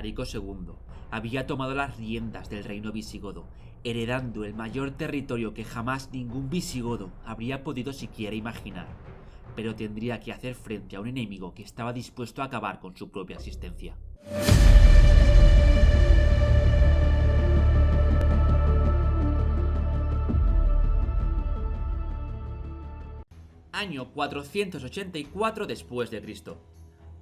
Alarico II había tomado las riendas del reino visigodo, heredando el mayor territorio que jamás ningún visigodo habría podido siquiera imaginar, pero tendría que hacer frente a un enemigo que estaba dispuesto a acabar con su propia existencia. Año 484 después de Cristo.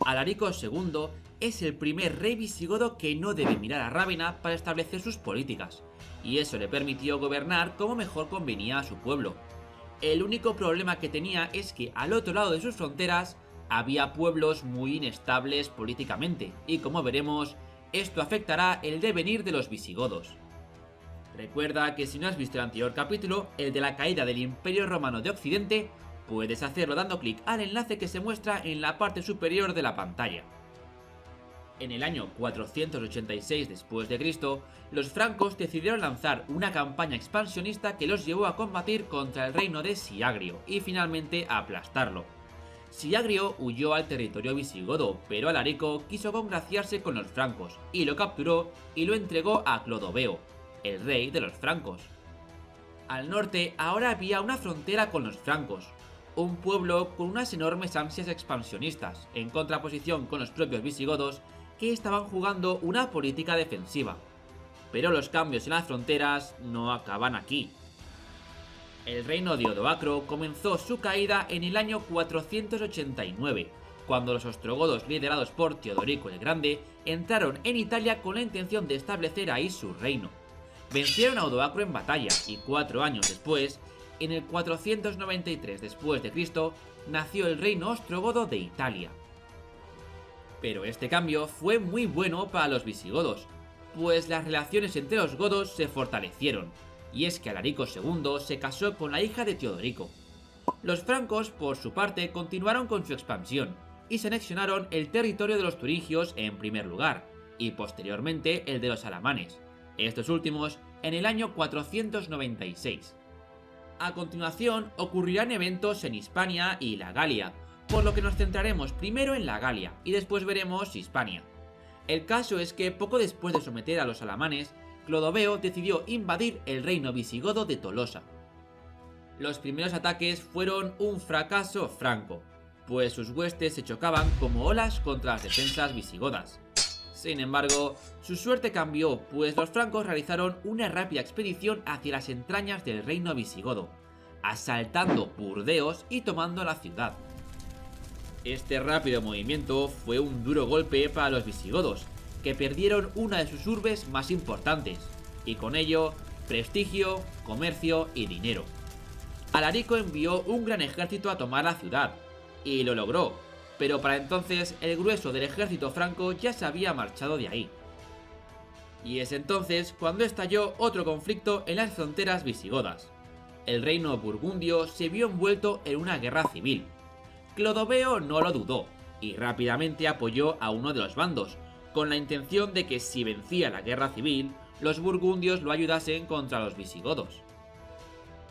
Alarico II es el primer rey visigodo que no debe mirar a Rávena para establecer sus políticas, y eso le permitió gobernar como mejor convenía a su pueblo. El único problema que tenía es que al otro lado de sus fronteras había pueblos muy inestables políticamente, y como veremos, esto afectará el devenir de los visigodos. Recuerda que si no has visto el anterior capítulo, el de la caída del Imperio Romano de Occidente, puedes hacerlo dando clic al enlace que se muestra en la parte superior de la pantalla. En el año 486 después de Cristo, los francos decidieron lanzar una campaña expansionista que los llevó a combatir contra el reino de Siagrio y finalmente a aplastarlo. Siagrio huyó al territorio visigodo, pero Alarico quiso congraciarse con los francos y lo capturó y lo entregó a Clodoveo, el rey de los francos. Al norte ahora había una frontera con los francos, un pueblo con unas enormes ansias expansionistas, en contraposición con los propios visigodos que estaban jugando una política defensiva. Pero los cambios en las fronteras no acaban aquí. El reino de Odoacro comenzó su caída en el año 489, cuando los ostrogodos liderados por Teodorico el Grande entraron en Italia con la intención de establecer ahí su reino. Vencieron a Odoacro en batalla y 4 años después, en el 493 después de Cristo, nació el reino ostrogodo de Italia. Pero este cambio fue muy bueno para los visigodos, pues las relaciones entre los godos se fortalecieron, y es que Alarico II se casó con la hija de Teodorico. Los francos, por su parte, continuaron con su expansión, y se anexionaron el territorio de los turingios en primer lugar, y posteriormente el de los alamanes, estos últimos en el año 496. A continuación ocurrirán eventos en Hispania y la Galia, por lo que nos centraremos primero en la Galia y después veremos Hispania. El caso es que poco después de someter a los alamanes, Clodoveo decidió invadir el reino visigodo de Tolosa. Los primeros ataques fueron un fracaso franco, pues sus huestes se chocaban como olas contra las defensas visigodas. Sin embargo, su suerte cambió, pues los francos realizaron una rápida expedición hacia las entrañas del reino visigodo, asaltando Burdeos y tomando la ciudad. Este rápido movimiento fue un duro golpe para los visigodos, que perdieron una de sus urbes más importantes, y con ello, prestigio, comercio y dinero. Alarico envió un gran ejército a tomar la ciudad, y lo logró, pero para entonces el grueso del ejército franco ya se había marchado de ahí. Y es entonces cuando estalló otro conflicto en las fronteras visigodas. El reino burgundio se vio envuelto en una guerra civil. Clodoveo no lo dudó, y rápidamente apoyó a uno de los bandos, con la intención de que si vencía la guerra civil, los burgundios lo ayudasen contra los visigodos.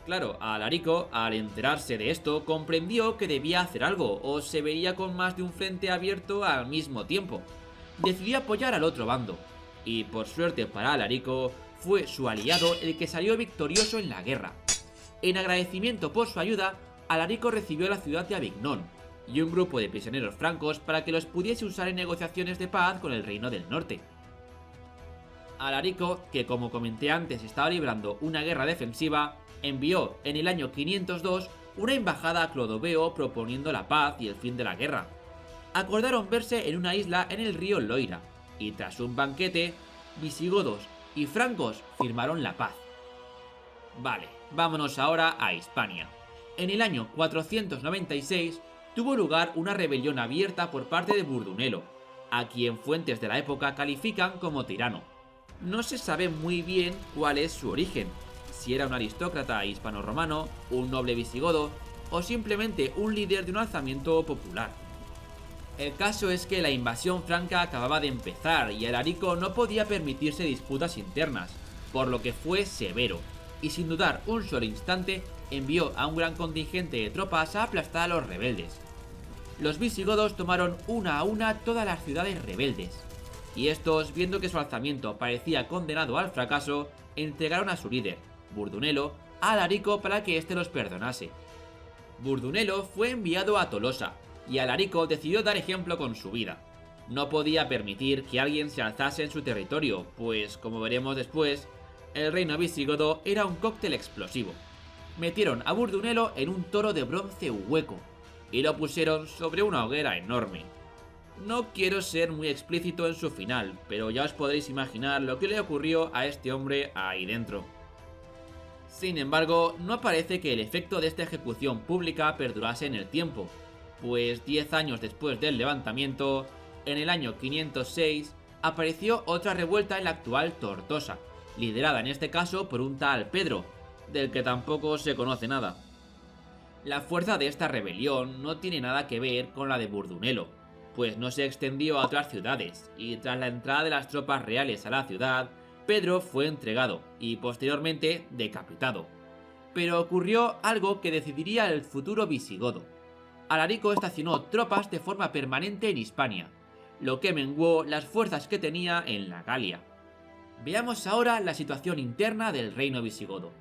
Claro, Alarico, al enterarse de esto, comprendió que debía hacer algo, o se veía con más de un frente abierto al mismo tiempo. Decidió apoyar al otro bando, y por suerte para Alarico, fue su aliado el que salió victorioso en la guerra. En agradecimiento por su ayuda, Alarico recibió la ciudad de Avignon y un grupo de prisioneros francos para que los pudiese usar en negociaciones de paz con el reino del norte. Alarico, que como comenté antes estaba librando una guerra defensiva, envió en el año 502 una embajada a Clodoveo proponiendo la paz y el fin de la guerra. Acordaron verse en una isla en el río Loira, y tras un banquete, visigodos y francos firmaron la paz. Vale, vámonos ahora a Hispania. En el año 496 tuvo lugar una rebelión abierta por parte de Burdunelo, a quien fuentes de la época califican como tirano. No se sabe muy bien cuál es su origen, si era un aristócrata hispano-romano, un noble visigodo o simplemente un líder de un alzamiento popular. El caso es que la invasión franca acababa de empezar y Alarico no podía permitirse disputas internas, por lo que fue severo, y sin dudar un solo instante envió a un gran contingente de tropas a aplastar a los rebeldes. Los visigodos tomaron una a una todas las ciudades rebeldes. y estos, viendo que su alzamiento parecía condenado al fracaso, entregaron a su líder, Burdunelo, a Alarico para que éste los perdonase. Burdunelo fue enviado a Tolosa, y Alarico decidió dar ejemplo con su vida. No podía permitir que alguien se alzase en su territorio, pues, como veremos después, el reino visigodo era un cóctel explosivo. Metieron a Burdunelo en un toro de bronce hueco, y lo pusieron sobre una hoguera enorme. No quiero ser muy explícito en su final, pero ya os podréis imaginar lo que le ocurrió a este hombre ahí dentro. Sin embargo, no parece que el efecto de esta ejecución pública perdurase en el tiempo, pues 10 años después del levantamiento, en el año 506, apareció otra revuelta en la actual Tortosa, liderada en este caso por un tal Pedro, del que tampoco se conoce nada. La fuerza de esta rebelión no tiene nada que ver con la de Burdunelo, pues no se extendió a otras ciudades, y tras la entrada de las tropas reales a la ciudad, Pedro fue entregado y posteriormente decapitado. Pero ocurrió algo que decidiría el futuro visigodo. Alarico estacionó tropas de forma permanente en Hispania, lo que menguó las fuerzas que tenía en la Galia. Veamos ahora la situación interna del reino visigodo.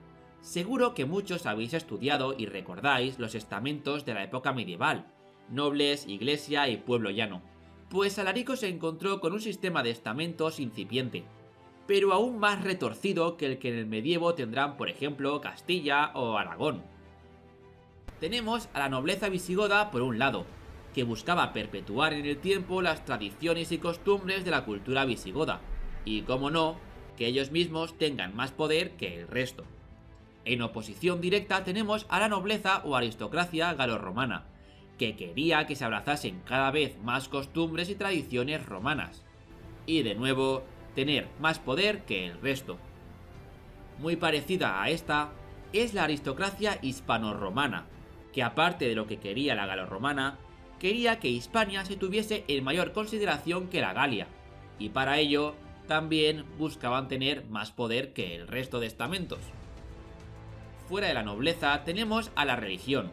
Seguro que muchos habéis estudiado y recordáis los estamentos de la época medieval, nobles, iglesia y pueblo llano, pues Alarico se encontró con un sistema de estamentos incipiente, pero aún más retorcido que el que en el medievo tendrán por ejemplo Castilla o Aragón. Tenemos a la nobleza visigoda por un lado, que buscaba perpetuar en el tiempo las tradiciones y costumbres de la cultura visigoda, y como no, que ellos mismos tengan más poder que el resto. En oposición directa tenemos a la nobleza o aristocracia galorromana, que quería que se abrazasen cada vez más costumbres y tradiciones romanas, y de nuevo, tener más poder que el resto. Muy parecida a esta es la aristocracia hispano-romana, que aparte de lo que quería la galorromana, quería que Hispania se tuviese en mayor consideración que la Galia, y para ello también buscaban tener más poder que el resto de estamentos. Fuera de la nobleza tenemos a la religión.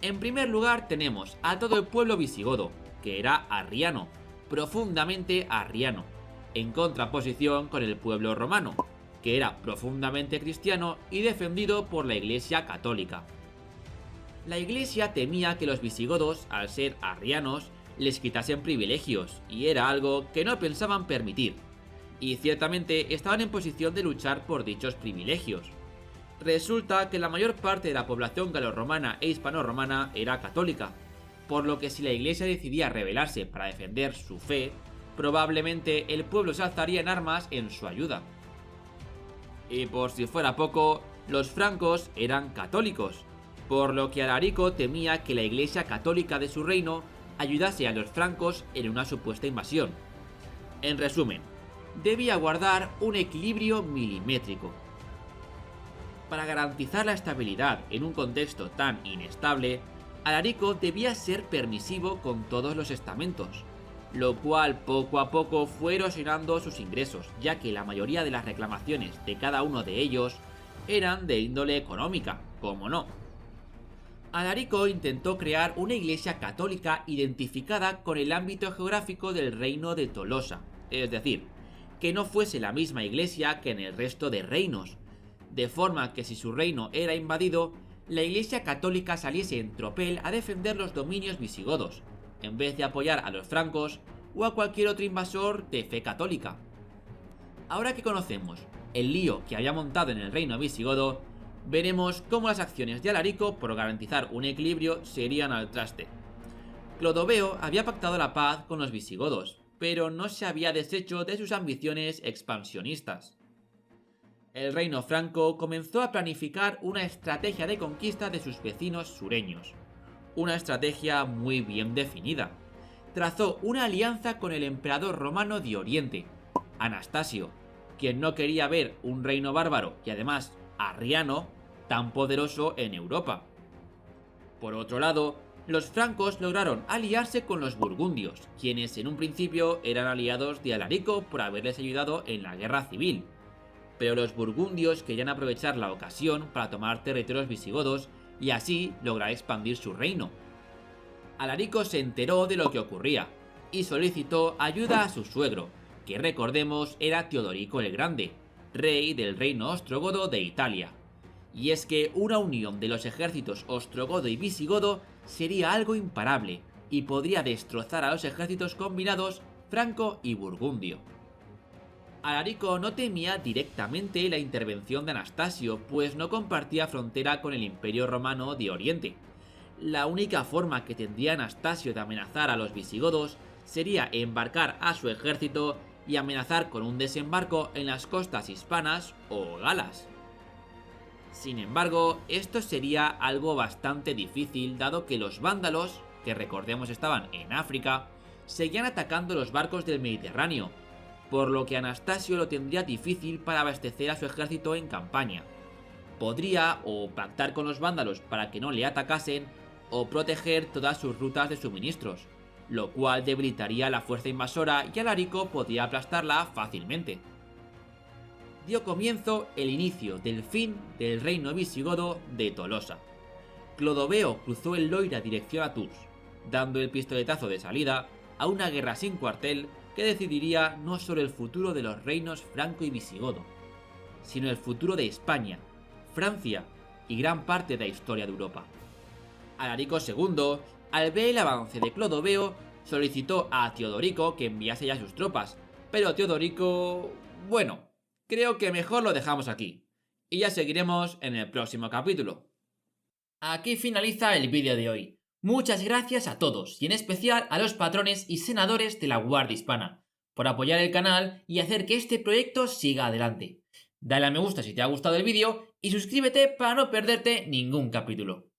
En primer lugar tenemos a todo el pueblo visigodo, que era arriano, profundamente arriano, en contraposición con el pueblo romano, que era profundamente cristiano y defendido por la Iglesia católica. La Iglesia temía que los visigodos, al ser arrianos, les quitasen privilegios, y era algo que no pensaban permitir, y ciertamente estaban en posición de luchar por dichos privilegios. Resulta que la mayor parte de la población galorromana e hispano-romana era católica, por lo que si la Iglesia decidía rebelarse para defender su fe, probablemente el pueblo se alzaría en armas en su ayuda. Y por si fuera poco, los francos eran católicos, por lo que Alarico temía que la Iglesia católica de su reino ayudase a los francos en una supuesta invasión. En resumen, debía guardar un equilibrio milimétrico. Para garantizar la estabilidad en un contexto tan inestable, Alarico debía ser permisivo con todos los estamentos, lo cual poco a poco fue erosionando sus ingresos, ya que la mayoría de las reclamaciones de cada uno de ellos eran de índole económica, como no. Alarico intentó crear una iglesia católica identificada con el ámbito geográfico del reino de Tolosa, es decir, que no fuese la misma iglesia que en el resto de reinos, de forma que si su reino era invadido, la Iglesia católica saliese en tropel a defender los dominios visigodos, en vez de apoyar a los francos o a cualquier otro invasor de fe católica. Ahora que conocemos el lío que había montado en el reino visigodo, veremos cómo las acciones de Alarico por garantizar un equilibrio se irían al traste. Clodoveo había pactado la paz con los visigodos, pero no se había deshecho de sus ambiciones expansionistas. El reino franco comenzó a planificar una estrategia de conquista de sus vecinos sureños. Una estrategia muy bien definida. Trazó una alianza con el emperador romano de Oriente, Anastasio, quien no quería ver un reino bárbaro y además arriano tan poderoso en Europa. Por otro lado, los francos lograron aliarse con los burgundios, quienes en un principio eran aliados de Alarico por haberles ayudado en la guerra civil. Pero los burgundios querían aprovechar la ocasión para tomar territorios visigodos y así lograr expandir su reino. Alarico se enteró de lo que ocurría y solicitó ayuda a su suegro, que recordemos era Teodorico el Grande, rey del reino ostrogodo de Italia. Y es que una unión de los ejércitos ostrogodo y visigodo sería algo imparable y podría destrozar a los ejércitos combinados franco y burgundio. Alarico no temía directamente la intervención de Anastasio, pues no compartía frontera con el Imperio Romano de Oriente. La única forma que tendría Anastasio de amenazar a los visigodos sería embarcar a su ejército y amenazar con un desembarco en las costas hispanas o galas. Sin embargo, esto sería algo bastante difícil dado que los vándalos, que recordemos estaban en África, seguían atacando los barcos del Mediterráneo, por lo que Anastasio lo tendría difícil para abastecer a su ejército en campaña. Podría o pactar con los vándalos para que no le atacasen, o proteger todas sus rutas de suministros, lo cual debilitaría la fuerza invasora y Alarico podría aplastarla fácilmente. Dio comienzo el inicio del fin del reino visigodo de Tolosa. Clodoveo cruzó el Loira dirección a Tours, dando el pistoletazo de salida a una guerra sin cuartel que decidiría no solo el futuro de los reinos franco y visigodo, sino el futuro de España, Francia y gran parte de la historia de Europa. Alarico II, al ver el avance de Clodoveo, solicitó a Teodorico que enviase ya sus tropas, pero Teodorico... bueno, creo que mejor lo dejamos aquí, y ya seguiremos en el próximo capítulo. Aquí finaliza el vídeo de hoy. Muchas gracias a todos, y en especial a los patrones y senadores de la Guardia Hispana, por apoyar el canal y hacer que este proyecto siga adelante. Dale a me gusta si te ha gustado el vídeo y suscríbete para no perderte ningún capítulo.